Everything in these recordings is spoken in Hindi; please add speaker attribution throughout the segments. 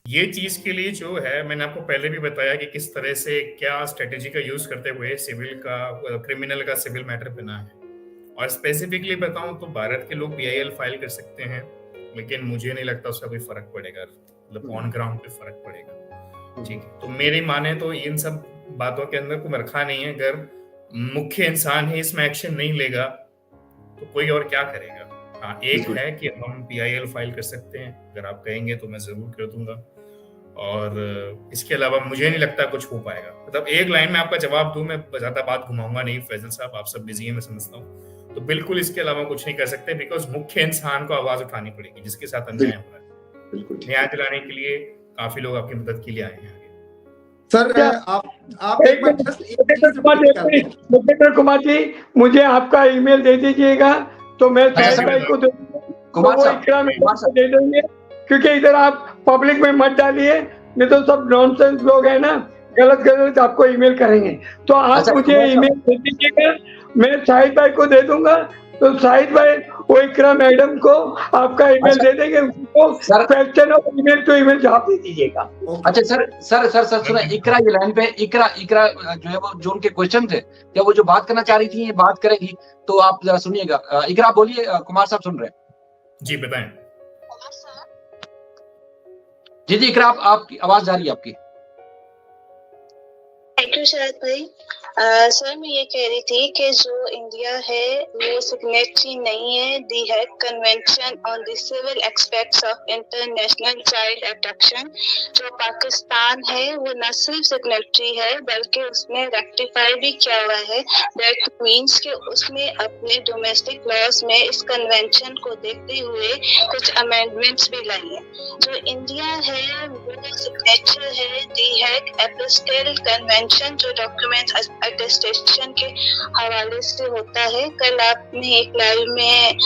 Speaker 1: ये चीज के लिए जो है, मैंने आपको पहले भी बताया कि किस तरह से क्या स्ट्रेटेजी का यूज करते हुए सिविल का क्रिमिनल का सिविल मैटर बना है। और स्पेसिफिकली बताऊं तो भारत के लोग पीआईएल फाइल कर सकते हैं, लेकिन मुझे नहीं लगता उसका कोई फर्क पड़ेगा, मतलब ऑन ग्राउंड पे फर्क पड़ेगा। ठीक है, तो मेरी माने तो इन सब बातों के अंदर कोई रखा नहीं है। अगर मुख्य इंसान ही इसमें एक्शन नहीं लेगा तो कोई और क्या करेगा। हाँ, एक है कि हम पीआईएल फाइल कर सकते हैं, अगर आप कहेंगे तो मैं जरूर कर दूंगा। और इसके अलावा मुझे नहीं लगता कुछ हो पाएगा। मतलब एक लाइन में आपका जवाब दूं, मैं ज्यादा बात घुमाऊंगा नहीं फैजल साहब, आप सब बिजी हैं मैं समझता हूँ। तो बिल्कुल इसके अलावा कुछ नहीं कर सकते, बिकॉज मुख्य इंसान को आवाज उठानी पड़ेगी जिसके साथ अन्याय हो रहा है। न्याय दिलाने के लिए काफी लोग आपकी मदद के लिए आए हैं।
Speaker 2: सर आप एक बार
Speaker 3: मुकेंद्र कुमार जी, मुझे आपका ईमेल दे दीजिएगा तो मैं शाहिद भाई को दे देंगे, क्योंकि इधर आप पब्लिक में मत डालिए, नहीं तो सब नॉनसेंस लोग हैं ना, गलत आपको ईमेल करेंगे। तो आप मुझे ईमेल दे दीजिएगा, मैं शाहिद भाई को दे दूंगा, तो शाहिद भाई वो इकरा मैडम को आपका ईमेल दे देंगे, उसको क्वेश्चन और ईमेल टू ईमेल जवाब दे दीजिएगा।
Speaker 4: अच्छा सर सुना, इकरा ये लाइन पे, इकरा जो है वो जो उनके क्वेश्चन थे, क्या वो जो बात करना चाह रही थी ये बात करेगी, तो आप जरा सुनिएगा। इकरा बोलिए, कुमार साहब सुन रहे हैं।
Speaker 1: जी बताएं।
Speaker 4: जी इकरा, आपकी आवाज जा रही है आपकी।
Speaker 5: थैंक यू शरद भाई। सर मैं ये कह रही थी कि जो इंडिया है वो सिग्नेटरी नहीं है the Hague convention on the civil aspects of international child abduction. जो पाकिस्तान है वो न सिर्फ सिग्नेटरी है बल्कि उसने रेक्टिफाई भी किया हुआ है। दैट मीन्स कि उसने अपने डोमेस्टिक लॉज में इस कन्वेंशन को देखते हुए कुछ अमेंडमेंट्स भी लाई है। जो इंडिया है वो सिग्नेचर है दी हैग एपिस्टल कन्वेंशन, जो डॉक्यूमेंट्स अटेस्टेशन के हवाले से होता है। कल आपने एक लाइव में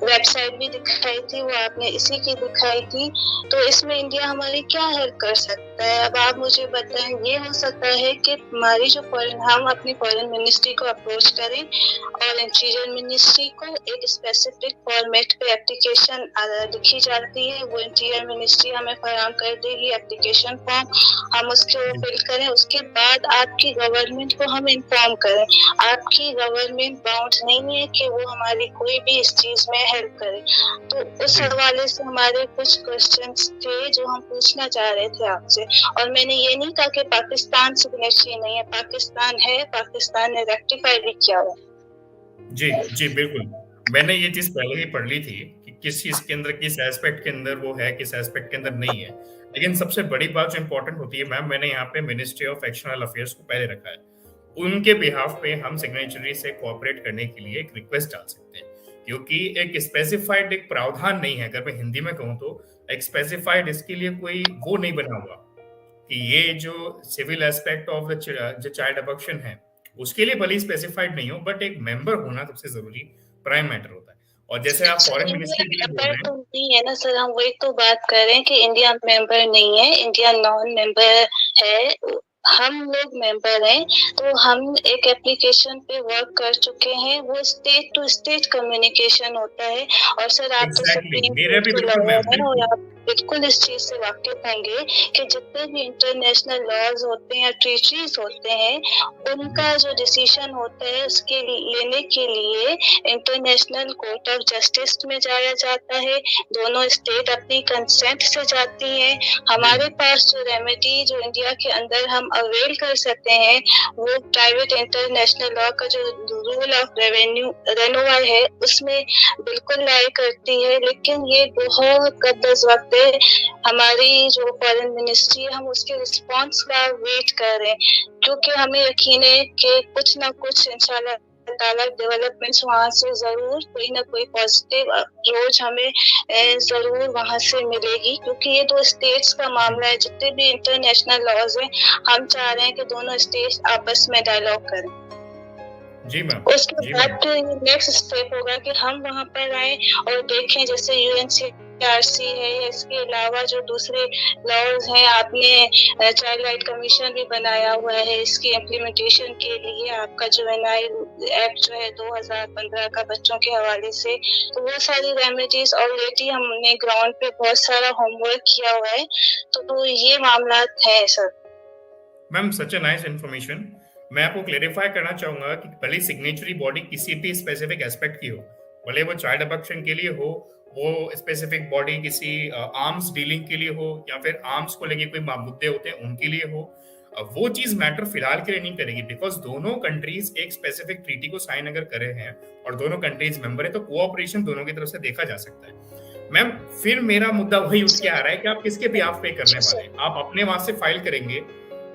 Speaker 5: वेबसाइट भी दिखाई थी, वो आपने इसी की दिखाई थी। तो इसमें इंडिया हमारी क्या हेल्प कर सकता है? अब आप मुझे बताएं। ये हो सकता है कि हमारी जो हम अपनी फॉरेन मिनिस्ट्री को अप्रोच करें और इंटीरियर मिनिस्ट्री को एक स्पेसिफिक फॉर्मेट पे एप्लीकेशन लिखी जाती है, वो इंटीरियर मिनिस्ट्री हमें फराहम कर देगी एप्लीकेशन फॉर्म, हम उसके फिल करें। उसके बाद आपकी गवर्नमेंट को हम इन्फॉर्म करें। आपकी गवर्नमेंट बाउंड नहीं है कि वो हमारी कोई भी इस चीज में हेल्प करे। तो उस हवाले से हमारे कुछ क्वेश्चंस थे जो हम पूछना चाह रहे थे आपसे। और मैंने ये नहीं कहा कि पाकिस्तान सिग्नेटरी नहीं है, पाकिस्तान है, पाकिस्तान ने रेक्टिफाई भी किया हुआ।
Speaker 1: जी बिल्कुल, मैंने ये चीज पहले ही पढ़ ली थी कि किस चीज के अंदर, किस एस्पेक्ट के अंदर वो है, किस एस्पेक्ट के अंदर नहीं है। लेकिन सबसे बड़ी बात जो इंपॉर्टेंट होती है मैम, मैंने यहाँ पे मिनिस्ट्री ऑफ एक्सटर्नल अफेयर्स को पहले रखा है। उनके बिहाफ पे हम सिग्नेचरी से कोऑपरेट करने के लिए एक रिक्वेस्ट डाल सकते हैं, क्योंकि एक स्पेसिफाइड एक प्रावधान नहीं है। अगर मैं हिंदी में कहूँ तो एक स्पेसिफाइड इसके लिए कोई वो नहीं बना हुआ कि ये जो सिविल एस्पेक्ट ऑफ द जो चाइल्ड अबॉर्शन है उसके लिए भले स्पेसिफाइड नहीं हो, बट एक मेंबर होना सबसे जरूरी प्राइम मैटर होता है। और जैसे आप फॉरेन मिनिस्ट्री
Speaker 5: नहीं है ना सर, हम वही तो बात कर रहे हैं कि इंडिया मेंबर नहीं है, इंडिया नॉन मेंबर है, हम लोग मेंबर हैं। तो हम एक एप्लीकेशन पे वर्क कर चुके हैं, वो स्टेट टू स्टेट कम्युनिकेशन होता है। और सर आप तो सुप्रीम कोर्ट हैं और आप बिल्कुल इस चीज से वाकिफ होंगे कि जितने भी इंटरनेशनल लॉज होते हैं या ट्रीटीज होते हैं, उनका जो डिसीजन होता है उसके लेने के लिए इंटरनेशनल कोर्ट ऑफ जस्टिस में जाया जाता है। दोनों स्टेट अपनी कंसेंट से जाती हैं। हमारे पास जो रेमेडी जो इंडिया के अंदर हम अवेल कर सकते हैं वो प्राइवेट इंटरनेशनल लॉ का जो रूल ऑफ रेन्यूअल है उसमें बिल्कुल लाई करती है। लेकिन ये बहुत कदस वक्त है, हमारी जो फॉरेन मिनिस्ट्री है हम उसके रिस्पांस का वेट कर रहे हैं, क्योंकि हमें यकीन है कि कुछ ना कुछ इंशाल्लाह डेवलपमेंट्स वहाँ से जरूर कोई ना कोई पॉजिटिव रोज हमें जरूर वहाँ से मिलेगी। क्योंकि ये दो स्टेट्स का मामला है, जितने भी इंटरनेशनल लॉज हैं हम चाह रहे हैं कि दोनों स्टेट्स आपस में डायलॉग करें।
Speaker 1: जी मैम।
Speaker 5: उसके बाद नेक्स्ट स्टेप होगा कि हम वहाँ पर आए और देखें, जैसे यूएनसीआर CRC है या इसके अलावा जो दूसरे लॉज हैं, आपने चाइल्ड राइट कमीशन भी बनाया हुआ है इसकी इम्प्लीमेंटेशन के लिए। आपका जुवेनाइल एक्ट जो है 2015 का बच्चों के हवाले से, तो वो सारी रेमेडीज ऑलरेडी हमने ग्राउंड पे बहुत सारा होमवर्क किया हुआ है। तो ये मामला है sir.
Speaker 1: Ma'am such a nice information. मैं आपको क्लेरिफाई करना चाहूंगा कि भले सिग्नेचरी बॉडी किसी भी स्पेसिफिक एस्पेक्ट की हो, भले वो चाइल्ड अबॉर्शन के लिए हो, वो स्पेसिफिक बॉडी किसी आर्म्स डीलिंग के लिए हो, या फिर आर्म्स को लेके कोई मुद्दे होते हैं उनके लिए हो, वो चीज मैटर फिलहाल के लिए नहीं करेगी, बिकॉज दोनों कंट्रीज एक स्पेसिफिक ट्रीटी को साइन अगर करे हैं और दोनों कंट्रीज मेंबर है तो कोऑपरेशन दोनों की तरफ से देखा जा सकता है। मैम फिर मेरा मुद्दा वही उठ के आ रहा है कि आप किसके बिहाफ पे करने वाले हैं? आप अपने वहां से फाइल करेंगे,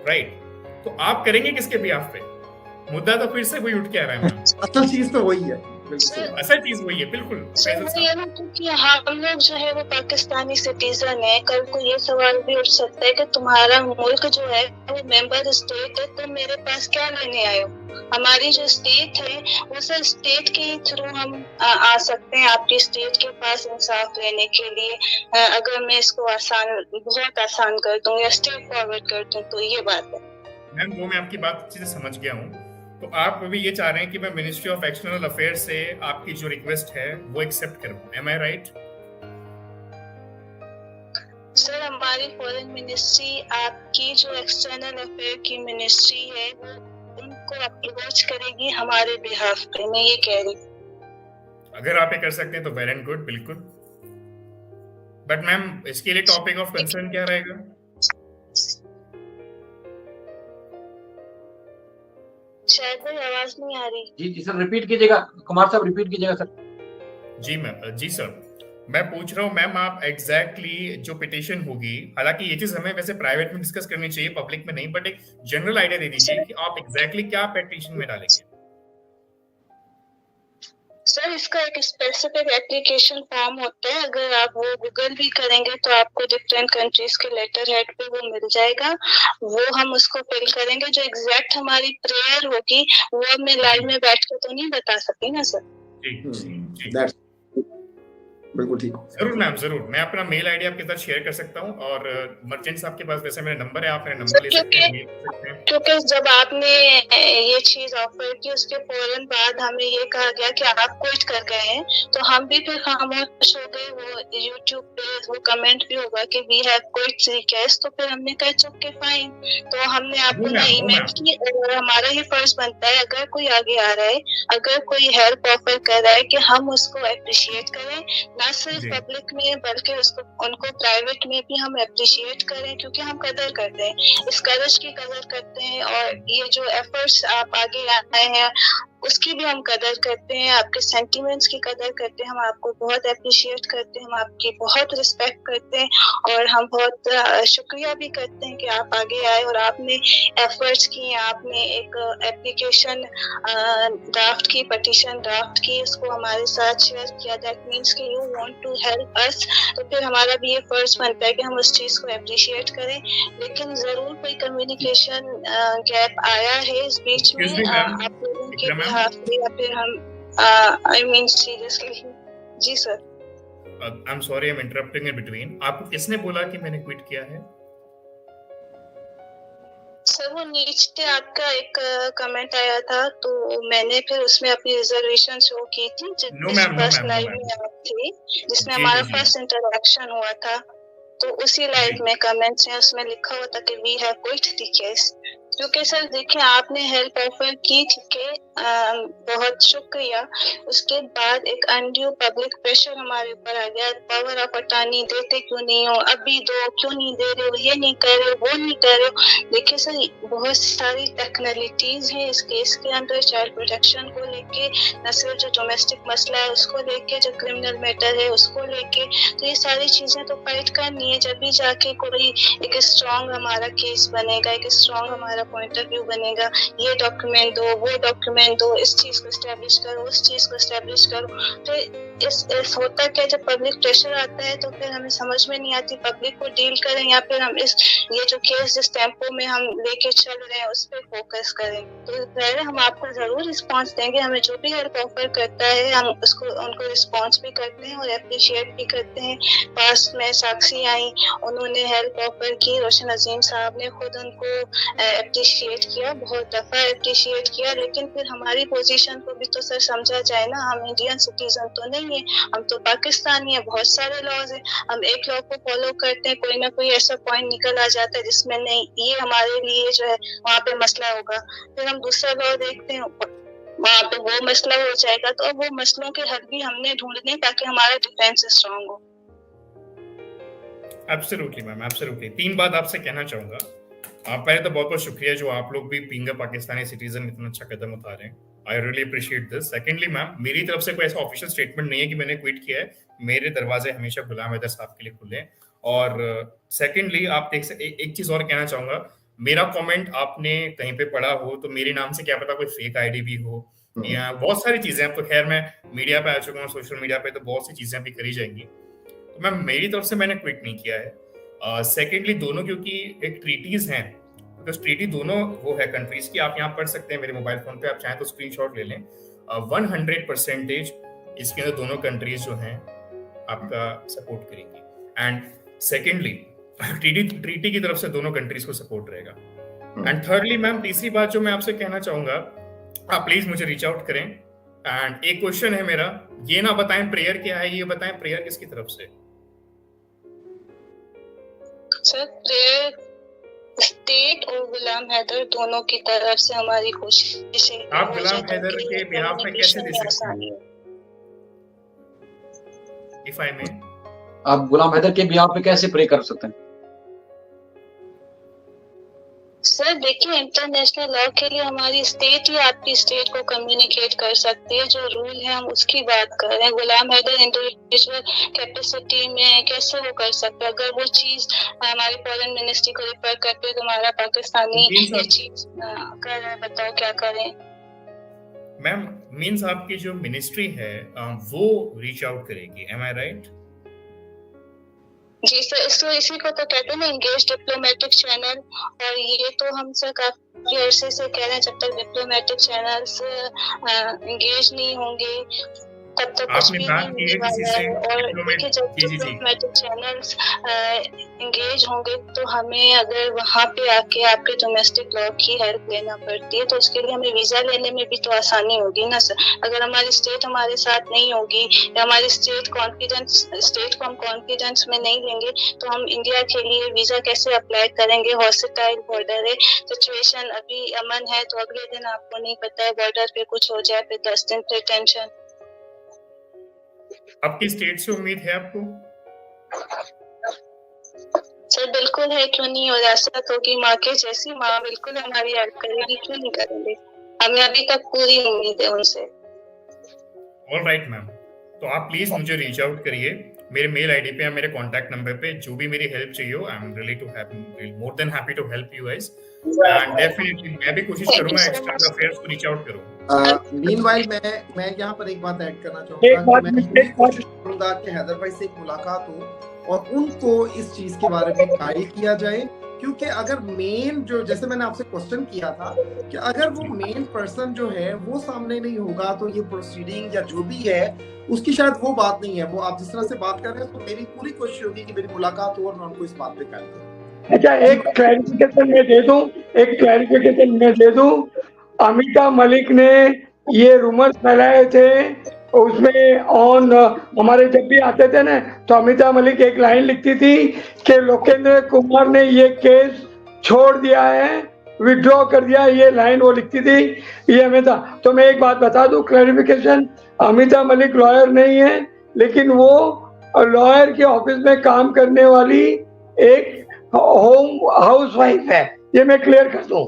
Speaker 1: राइट? तो आप करेंगे किसके बिहाफ पे? मुद्दा तो फिर से वही उठ के आ रहा है।
Speaker 2: असल चीज तो वही है,
Speaker 1: असल चीज वही है, बिल्कुल।
Speaker 5: क्योंकि हम लोग जो है वो पाकिस्तानी सिटीजन है, कल को ये सवाल भी उठ सकता है कि तुम्हारा मुल्क जो है वो मेंबर स्टेट है, तुम मेरे पास क्या लेने आए हो? हमारी जो स्टेट है वो सर स्टेट के थ्रू हम आ सकते हैं आपकी स्टेट के पास इंसाफ लेने के लिए, अगर मैं इसको बहुत आसान कर दूं या स्टेट फॉरवर्ड कर दूं, तो ये बात है।
Speaker 1: मैम वो मैं आपकी बात अच्छे से समझ गया हूँ। तो आप अभी ये चाह रहे हैं कि मैं मिनिस्ट्री ऑफ एक्सटर्नल अफेयर से आपकी जो रिक्वेस्ट है वो एक्सेप्ट करूं, एम आई राइट?
Speaker 5: सर हमारी फॉरेन मिनिस्ट्री आपकी जो एक्सटर्नल अफेयर की मिनिस्ट्री है वो उनको अप्रोच करेगी हमारे बिहाफ पे, मैं ये कह रही हूँ।
Speaker 1: अगर आप ये कर सकते हैं तो वेल एंड गुड, बिल्कुल। बट मैम इसके लिए टॉपिक ऑफ कंसर्न क्या रहेगा?
Speaker 5: शायद कोई आवाज नहीं आ रही।
Speaker 4: जी सर रिपीट कीजिएगा, कुमार साहब रिपीट कीजिएगा सर।
Speaker 1: जी मैम, जी सर, मैं पूछ रहा हूँ मैम आप एग्जैक्टली जो पिटीशन होगी, हालांकि ये चीज हमें वैसे प्राइवेट में डिस्कस करनी चाहिए, पब्लिक में नहीं, बट एक जनरल आइडिया दे दीजिए कि आप एग्जैक्टली क्या पिटीशन में डालेंगे।
Speaker 5: सर इसका एक स्पेसिफिक एप्लीकेशन फॉर्म होता है, अगर आप वो गूगल भी करेंगे तो आपको डिफरेंट कंट्रीज के लेटर हेड पे वो मिल जाएगा, वो हम उसको फिल करेंगे। जो एग्जैक्ट हमारी प्रेयर होगी वो मैं लाइव में बैठ के तो नहीं बता सकती ना सर।
Speaker 1: जी
Speaker 2: बिल्कुल ठीक।
Speaker 1: जरूर मैम, जरूर। मैं अपना मेल आईडी आपके साथ शेयर कर सकता हूँ, और मर्चेंट साहब के पास वैसे मेरा नंबर है, आप मेरा नंबर ले सकते हैं।
Speaker 5: क्योंकि जब आपने ये चीज ऑफर की उसके फौरन बाद हमें ये कहा गया कि आप क्विट कर गए हैं, तो हम भी फिर खामोश हो गए। वो यूट्यूब पे वो कमेंट भी होगा कि we have quit the case, तो फिर हमने कहा चुप फाइन। तो हमने आपको ना ईमेल की, और हमारा ही फर्ज बनता है अगर कोई आगे आ रहा है, अगर कोई हेल्प ऑफर कर रहा है, कि हम उसको अप्रिशिएट करें, ना सिर्फ पब्लिक में बल्कि उसको उनको प्राइवेट में भी हम अप्रिशिएट करें, क्योंकि हम कदर करते हैं, इस करेज की कदर करते हैं, और ये जो एफर्ट्स आप आगे आए हैं उसकी भी हम कदर करते हैं, आपके सेंटिमेंट्स की कदर करते हैं, हम आपको बहुत अप्रिशिएट करते हैं, हम आपकी बहुत रिस्पेक्ट करते हैं, और हम बहुत शुक्रिया भी करते हैं कि आप आगे आए और आपने एफर्ट्स किए, आपने एक एप्लीकेशन ड्राफ्ट की, पिटीशन ड्राफ्ट की, उसको हमारे साथ शेयर किया। दैट मीन्स कि you want to help us, तो फिर हमारा भी ये फर्ज बनता है कि हम उस चीज को अप्रिशिएट करें। लेकिन जरूर कोई कम्युनिकेशन गैप आया है इस बीच में आप लोगों के या फिर हम आई मीन सीरियसली। जी sir,
Speaker 1: I am sorry, I am interrupting in between. आपको किसने बोला कि मैंने क्विट किया है?
Speaker 5: सर वो नीचे आपका एक कमेंट आया था, तो मैंने फिर उसमें अपनी रिजर्वेशन शो की थी, फर्स्ट लाइव में आप थी, जिसमें हमारा फर्स्ट इंटरेक्शन हुआ था, तो उसी लाइव में कमेंट्स में उसमें लिखा हुआ था कि we have quit the case. क्योंकि सर देखिए आपने हेल्प ऑफर की, ठीक है, बहुत शुक्रिया। उसके बाद एक अनड्यू पब्लिक प्रेशर हमारे ऊपर आ गया, पावर ऑफ अटॉर्नी देते क्यों नहीं हो, अभी दो, क्यों नहीं दे रहे हो, ये नहीं कर रहे हो, वो नहीं कर रहे हो। देखिए सर बहुत सारी टेक्निकलिटीज हैं इस केस के अंदर, चाइल्ड प्रोटेक्शन को लेके, न सिर्फ जो डोमेस्टिक मसला है उसको लेके, जो क्रिमिनल मैटर है उसको लेके, तो ये सारी चीजें तो फाइट करनी है, जब भी जाके कोई एक स्ट्रॉन्ग हमारा केस बनेगा, एक स्ट्रॉन्ग हमारा हमारा पॉइंट ऑफ व्यू बनेगा, ये डॉक्यूमेंट दो, वो डॉक्यूमेंट दो, इस चीज को एस्टेब्लिश करो, उस चीज को एस्टेब्लिश करो। तो इस होता क्या, जब पब्लिक प्रेशर आता है तो फिर हमें समझ में नहीं आती पब्लिक को डील करें या फिर हम ये जो केस जिस टेम्पो में हम लेके चल रहे हैं उस पर फोकस करें। तो पहले हम आपको जरूर रिस्पांस देंगे, हमें जो भी हेल्प ऑफर करता है हम उनको रिस्पांस भी करते हैं और अप्रिशिएट भी करते हैं। पास्ट में साक्षी आई, उन्होंने हेल्प ऑफर की, रोशन अजीम साहब ने खुद उनको अप्रिशिएट किया, बहुत दफा अप्रिशिएट किया। लेकिन फिर हमारी पोजीशन को भी तो सर समझा जाए ना, हम इंडियन सिटीजन तो नहीं है, हम तो पाकिस्तानी है, बहुत सारे लॉज है, हम एक लॉ को फॉलो करते हैं, कोई ना कोई ऐसा पॉइंट निकल आ जाता है जिसमें नहीं ये हमारे लिए जो है वहाँ पे मसला होगा, फिर हम दूसरा लॉ देखते हैं वहाँ पे वो मसला हो जाएगा। तो अब वो मसलों के हल भी हमने ढूंढने ताकि हमारा डिफेंस स्ट्रांग हो।
Speaker 1: Absolutely ma'am, absolutely. 3 बात आपसे कहना चाहूंगा। पहले तो बहुत बहुत शुक्रिया जो आप लोग भी बीइंग अ पाकिस्तानी सिटीजन इतना अच्छा कदम उठा रहे हैं। I really appreciate this. Secondly ma'am, मेरी तरफ से कोई ऐसा ऑफिशियल स्टेटमेंट नहीं है कि मैंने क्विट किया है, मेरे दरवाजे हमेशा गुलाम हैदर साहब के लिए खुले हैं। और सेकेंडली आप एक चीज और कहना चाहूंगा, मेरा कमेंट आपने कहीं पे पढ़ा हो तो मेरे नाम से क्या पता कोई फेक आईडी भी हो या बहुत सारी चीजें। अब तो खैर मैं मीडिया पे आ चुका हूँ, सोशल मीडिया पे, तो बहुत सी चीजें भी करी जाएंगी। तो मैम मेरी तरफ से मैंने क्विट नहीं किया है। सेकेंडली दोनों क्योंकि एक ट्रीटीज हैं, बिकॉज ट्रीटी दोनों वो है कंट्रीज की, आप यहाँ पढ़ सकते हैं मेरे मोबाइल फोन पे, आप चाहें तो स्क्रीनशॉट ले लें। 100% इसके अंदर दोनों कंट्रीज जो हैं आपका सपोर्ट करेंगी। एंड सेकेंडली ट्रीटी की तरफ से दोनों कंट्रीज को सपोर्ट रहेगा। एंड थर्डली मैम, तीसरी बात जो मैं आपसे कहना चाहूंगा, आप प्लीज मुझे रीच आउट करें। एंड एक क्वेश्चन है मेरा, ये ना बताएं प्रेयर क्या है, ये बताएं प्रेयर किसकी तरफ से?
Speaker 5: सर प्रेयर स्टेट और गुलाम हैदर दोनों की तरफ से हमारी कोशिश है।
Speaker 1: आप गुलाम हैदर के बिहाफ में कैसे दे सकते हैं? इफ आई मे,
Speaker 4: आप गुलाम हैदर के बिहाफ पे कैसे प्रे कर सकते हैं?
Speaker 5: सर देखिए, इंटरनेशनल लॉ के लिए हमारी स्टेट ही आपकी स्टेट को कम्युनिकेट कर सकती है, जो रूल है हम उसकी बात कर रहे हैं। गुलाम हैदर इंडिविजुअल कैपेसिटी में कैसे वो कर सकते हैं? अगर वो चीज हमारी फॉरेन मिनिस्ट्री को रिफर करते हैं तो हमारा पाकिस्तानी ये चीज कर रहे हैं, बताओ क्या करें?
Speaker 1: मैम मींस आपकी जो मिनिस्ट्री है वो रीच आउट करेगी, एम आई राइट?
Speaker 5: जी सर, इसको इसी को तो कहते हैं ना एंगेज डिप्लोमेटिक चैनल। और ये तो हम सर काफी अरसे से कह रहे हैं, जब तक डिप्लोमेटिक चैनल्स एंगेज नहीं होंगे तब तक कुछ भी नहीं होने वाला है। और देखिए, जब डिप्लोमेटिक चैनल्स एंगेज होंगे तो हमें अगर वहाँ पे आके आपके डोमेस्टिक लॉ की हेल्प लेना पड़ती है तो उसके लिए हमें वीजा लेने में भी तो आसानी होगी ना सर। अगर हमारी स्टेट हमारे साथ नहीं होगी या हमारी स्टेट को हम कॉन्फिडेंस में नहीं लेंगे तो हम इंडिया के लिए वीजा कैसे अप्लाई करेंगे? हॉस्टाइल बॉर्डर है, सिचुएशन अभी अमन है तो अगले दिन आपको नहीं पता है बॉर्डर पे कुछ हो जाए, फिर 10 दिन फिर टेंशन।
Speaker 1: आपकी स्टेट से उम्मीद है आपको?
Speaker 5: सर बिल्कुल है, क्यों नहीं? और ऐसा होगी माँ के जैसी, माँ बिल्कुल हमारी हेल्प करेगी, क्यों नहीं करेंगे? हमें अभी तक पूरी उम्मीद है उनसे।
Speaker 1: ऑल राइट मैम, तो आप प्लीज मुझे रीच आउट करिए मेरे मेल आईडी पे या मेरे कांटेक्ट नंबर पे, जो भी मेरी हेल्प चाहिए हो। I am really more than happy to help you guys. And definitely मैं भी कोशिश करूंगा एक्सटर्नल अफेयर्स को रीच आउट करूं।
Speaker 2: मीनवाइल मैं यहाँ पर एक बात ऐड करना चाहूंगा, मैं कोशिश करूंगा कि हैदर भाई से एक मुलाकात हो और उनको इस चीज के बारे में गाइड किया जाए, क्योंकि अगर मेन जो, जैसे मैंने आपसे क्वेश्चन किया था कि अगर वो मेन पर्सन जो है वो सामने नहीं होगा तो ये प्रोसीडिंग या जो भी है उसकी शायद वो बात नहीं है। वो आप जिस तरह से बात कर रहे हैं, तो मेरी पूरी कोशिश होगी कि मेरी मुलाकात हो और मैं उनको इस बात पे कर दूं।
Speaker 3: अच्छा, एक क्लैरिफिकेशन मैं दे दूं, अमिता मलिक ने ये रूमर्स फैलाए थे, उसमें ऑन हमारे जब भी आते थे ना तो अमिता मलिक एक लाइन लिखती थी कि लोकेंद्र कुमार ने ये केस छोड़ दिया है, विड्रॉ कर दिया, ये लाइन वो लिखती थी, ये अमिता। तो मैं एक बात बता दूं, क्लैरिफिकेशन, अमिता मलिक लॉयर नहीं है, लेकिन वो लॉयर के ऑफिस में काम करने वाली एक हाउस वाइफ है, ये मैं क्लियर कर दूं।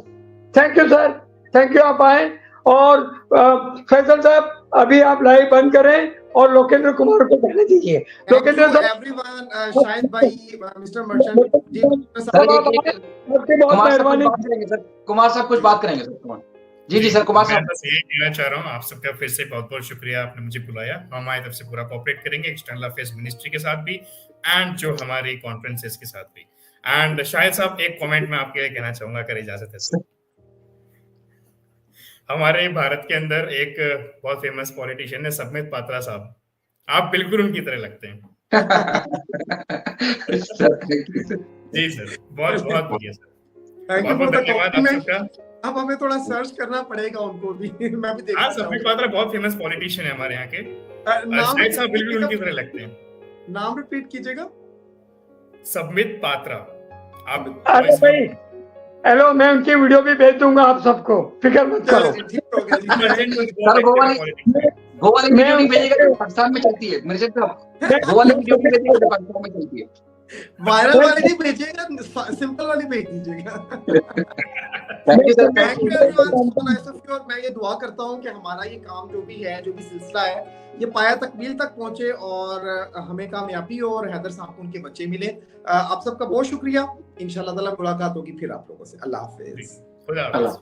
Speaker 3: Thank you sir, thank you, आप आए। और फैसल साहब, अभी आप लाइव बंद करें और लोकेंद्र कुमार को कहने दीजिए। लोकेंद्र साहब,
Speaker 2: एवरीवन, शाहिद भाई, मिस्टर मर्चेंट जी,
Speaker 3: सर आपकी बहुत मेहरबानी।
Speaker 4: कुमार साहब कुछ बात करेंगे सर। कुमार जी सर। कुमार साहब,
Speaker 1: मैं बस यही कहना चाह रहा हूँ, आप सबका फिर से बहुत बहुत शुक्रिया, आपने मुझे बुलाया। हम हमारी तरफ से पूरा कोऑपरेट करेंगे एक्सटर्नल अफेयर्स मिनिस्ट्री के साथ भी एंड जो हमारी कॉन्फ्रेंसेस के साथ भी। एंड शायद साहब एक कमेंट मैं आपके लिए कहना चाहूंगा, अगर इजाजत है तो। हमारे भारत के अंदर एक बहुत फेमस पॉलिटिशियन है संबित पात्रा साहब, आप बिल्कुल उनकी तरह लगते हैं। जी सर, बहुत बहुत बढ़िया सर, बहुत बहुत धन्यवाद आप सबका।
Speaker 2: अब हमें थोड़ा सर्च करना पड़ेगा उनको भी। मैं भी देखना
Speaker 1: हाँ, संबित पात्रा बहुत फेमस पॉलिटिशियन है हमारे यहाँ के। शायद साहब बिल्कुल उनकी तरह लगते हैं।
Speaker 2: नाम रिपीट कीजिएगा।
Speaker 1: संबित पात्रा। आप
Speaker 3: अरे भाई, हेलो, मैं उनकी वीडियो भी भेज दूंगा आप सबको, फिक्र मत करो।
Speaker 2: ठीक हो गया जी।
Speaker 4: सर गोवा वाली वीडियो नहीं भेजिएगा जो पाकिस्तान में चलती है। मेरे साथ गोवा वाली वीडियो नहीं भेजिएगा जो पाकिस्तान में चलती है।
Speaker 2: वायरल वाली नहीं भेजिएगा, सिंपल वाली भेज दीजिएगा।
Speaker 4: Thank you sir.
Speaker 2: Thank you everyone. और मैं ये दुआ करता हूँ कि हमारा ये काम जो भी है, जो भी सिलसिला है, ये पाया तकमील तक पहुंचे और हमें कामयाबी हो और हैदर साहब को उनके बच्चे मिले। आप सबका बहुत शुक्रिया। इंशाल्लाह ताला मुलाकात होगी फिर आप लोगों से। अल्लाह हाफिज।
Speaker 1: खुदा हाफिज।